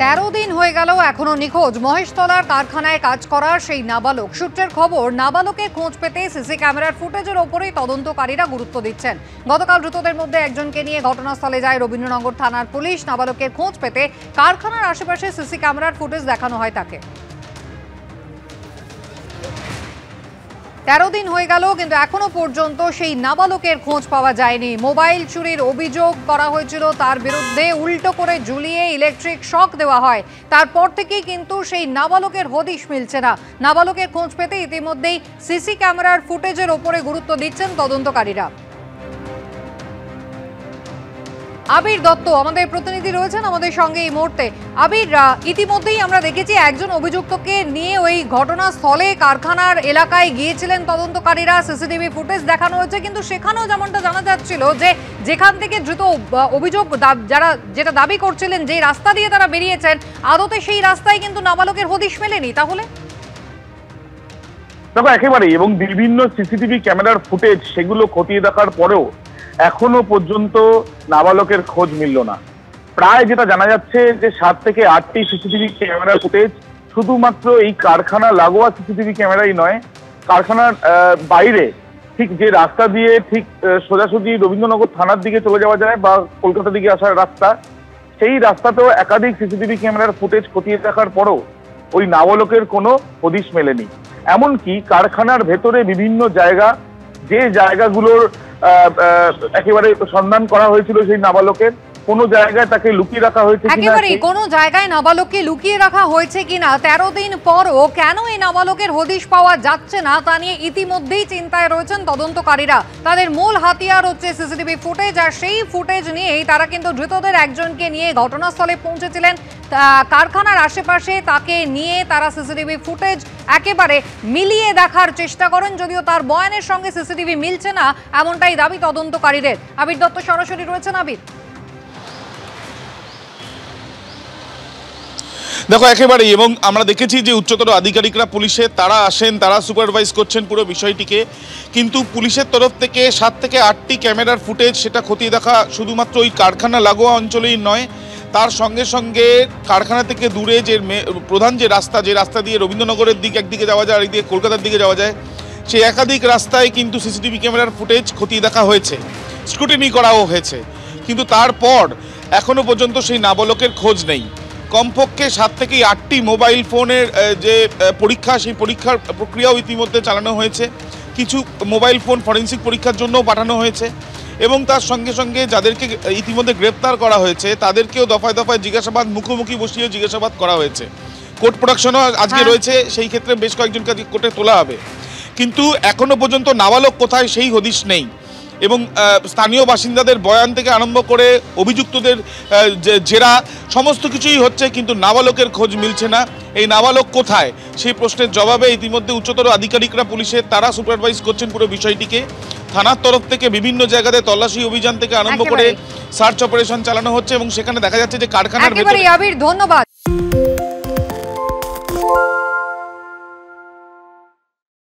13 দিন হয়ে গেল এখনো নিখোঁজ মহেশতলার কারখানায় কাজ করার সেই নাবালক। সূত্রের খবর, নাবালকের খোঁজ পেতে সিসি ক্যামেরার ফুটেজের ওপরেই তদন্তকারীরা গুরুত্ব দিচ্ছেন। গতকাল ধৃতদের মধ্যে একজনকে নিয়ে ঘটনাস্থলে যায় রবীন্দ্রনগর থানার পুলিশ। নাবালকের খোঁজ পেতে কারখানার আশেপাশে সিসি ক্যামেরার ফুটেজ দেখানো হয় তাকে। 13 দিন হয়ে গেল কিন্তু এখনো পর্যন্ত সেই নাবালকের খোঁজ পাওয়া যায়নি। মোবাইল চুরির অভিযোগ করা হয়েছিল তার বিরুদ্ধে, উল্টো করে ঝুলিয়ে ইলেকট্রিক শক দেওয়া হয়। তারপর থেকেই কিন্তু সেই নাবালকের হদিশ মিলছে না। নাবালকের খোঁজ পেতে ইতিমধ্যেই সিসি ক্যামেরার ফুটেজের ওপরে গুরুত্ব দিচ্ছেন তদন্তকারীরা। আবির দত্ত আমাদের প্রতিনিধি রয়েছেন আমাদের সঙ্গে এই মুহূর্তে। আবির, ইতিমধ্যেই আমরা দেখেছি একজন অভিযুক্তকে নিয়ে ওই ঘটনাস্থলে কারখানার এলাকায় গিয়েছিলেন তদন্তকারীরা। সিসিটিভি ফুটেজ দেখানো হয়েছে, কিন্তু সেখানেও যেমনটা জানা যাচ্ছিল যে যেখান থেকে দ্রুত অভিযোগ যেটা দাবি করছিলেন যে রাস্তা দিয়ে তারা বেরিয়েছেন, আদতে সেই রাস্তায় কিন্তু নাবালকের হদিশ মেলেনি। তাহলে দেখো একেবারেই, এবং বিভিন্ন সিসিটিভি ক্যামেরার ফুটেজ সেগুলো খতিয়ে দেখার পরেও এখনো পর্যন্ত নাবালকের খোঁজ মিলল না। প্রায় যেটা জানা যাচ্ছে যে 7 থেকে 8টি সিসিটিভি ক্যামেরার ফুটেজ শুধুমাত্র এই কারখানা লাগোয়া সিসিটিভি ক্যামেরাই নয়, কারখানার বাইরে ঠিক যে রাস্তা দিয়ে ঠিক সোজাসুজি রবীন্দ্রনগর থানার দিকে চলে যাওয়া যায় বা কলকাতা দিকে আসার রাস্তা, সেই রাস্তাতেও একাধিক সিসিটিভি ক্যামেরার ফুটেজ খতিয়ে দেখার পরও ওই নাবালকের কোনো হদিশ মেলেনি। এমনকি কারখানার ভেতরে বিভিন্ন জায়গা, যে জায়গাগুলোর একেবারে সন্ধান করা হয়েছিল সেই নাবালকের, কোনো জায়গায় তাকে লুকিয়ে রাখা হয়েছে কিনা, একেবারে কোনো জায়গায় নাবালককে লুকিয়ে রাখা হয়েছে কিনা, 13 দিন পরও কেন এই নাবালকের হদিশ পাওয়া যাচ্ছে না তা নিয়ে ইতিমধ্যেই চিন্তায় রয়েছেন তদন্তকারীরা। তাদের মূল হাতিয়ার হচ্ছে সিসিটিভি ফুটেজ, আর সেই ফুটেজ নিয়েই তারা কিন্তু ধৃতদের একজনকে নিয়ে ঘটনাস্থলে পৌঁছেছিলেন। কারখানার আশেপাশে তাকে নিয়ে তারা সিসিটিভি ফুটেজ একেবারে মিলিয়ে দেখার চেষ্টা করেন, যদিও তার বয়ানের সঙ্গে সিসিটিভি মিলছে না এমনটাই দাবি তদন্তকারীদের। আবির দত্ত সরাসরি রয়েছেন। আবির, দেখো একেবারেই, এবং আমরা দেখেছি যে উচ্চতর আধিকারিকরা পুলিশের তারা আসেন, তারা সুপারভাইজ করছেন পুরো বিষয়টিকে, কিন্তু পুলিশের তরফ থেকে 7 থেকে 8টি ক্যামেরার ফুটেজ সেটা খতিয়ে দেখা শুধুমাত্র ওই কারখানা লাগোয়া অঞ্চলেই নয়, তার সঙ্গে সঙ্গে কারখানা থেকে দূরে যে প্রধান যে রাস্তা দিয়ে রবীন্দ্রনগরের দিকে একদিকে যাওয়া যায় আর একদিকে কলকাতার দিকে যাওয়া যায়, সেই একাধিক রাস্তায় কিন্তু সিসিটিভি ক্যামেরার ফুটেজ খতিয়ে দেখা হয়েছে, স্ক্রুটিনি করাও হয়েছে, কিন্তু তারপর এখনো পর্যন্ত সেই নাবালকের খোঁজ নেই। কমপক্ষে 7 থেকে 8টি মোবাইল ফোনের যে পরীক্ষা, সেই পরীক্ষার প্রক্রিয়াও ইতিমধ্যে চালানো হয়েছে। কিছু মোবাইল ফোন ফরেন্সিক পরীক্ষার জন্যও পাঠানো হয়েছে, এবং তার সঙ্গে সঙ্গে যাদেরকে ইতিমধ্যে গ্রেপ্তার করা হয়েছে তাদেরকেও দফায় দফায় জিজ্ঞাসাবাদ, মুখোমুখি বসিয়ে জিজ্ঞাসাবাদ করা হয়েছে। কোর্ট প্রোডাকশনও আজকে রয়েছে, সেই ক্ষেত্রে বেশ কয়েকজনকে কোর্টে তোলা হবে, কিন্তু এখনো পর্যন্ত নাবালক কোথায় সেই হদিশ নেই। এবং স্থানীয় বাসিন্দাদের বয়ান থেকে আরম্ভ করে অভিযুক্তদের জেরা সমস্ত কিছুই হচ্ছে, কিন্তু নাবালকের খোঁজ মিলছে না। এই নাবালক কোথায় সেই প্রশ্নের জবাবে ইতিমধ্যে উচ্চতর আধিকারিকরা পুলিশের তারা সুপারভাইজ করছেন পুরো বিষয়টিকে। থানার তরফ থেকে বিভিন্ন জায়গাতে তল্লাশি অভিযান থেকে আরম্ভ করে সার্চ অপারেশন চালানো হচ্ছে, এবং সেখানে দেখা যাচ্ছে যে কারখানার ভেতরে। আবির, ধন্যবাদ।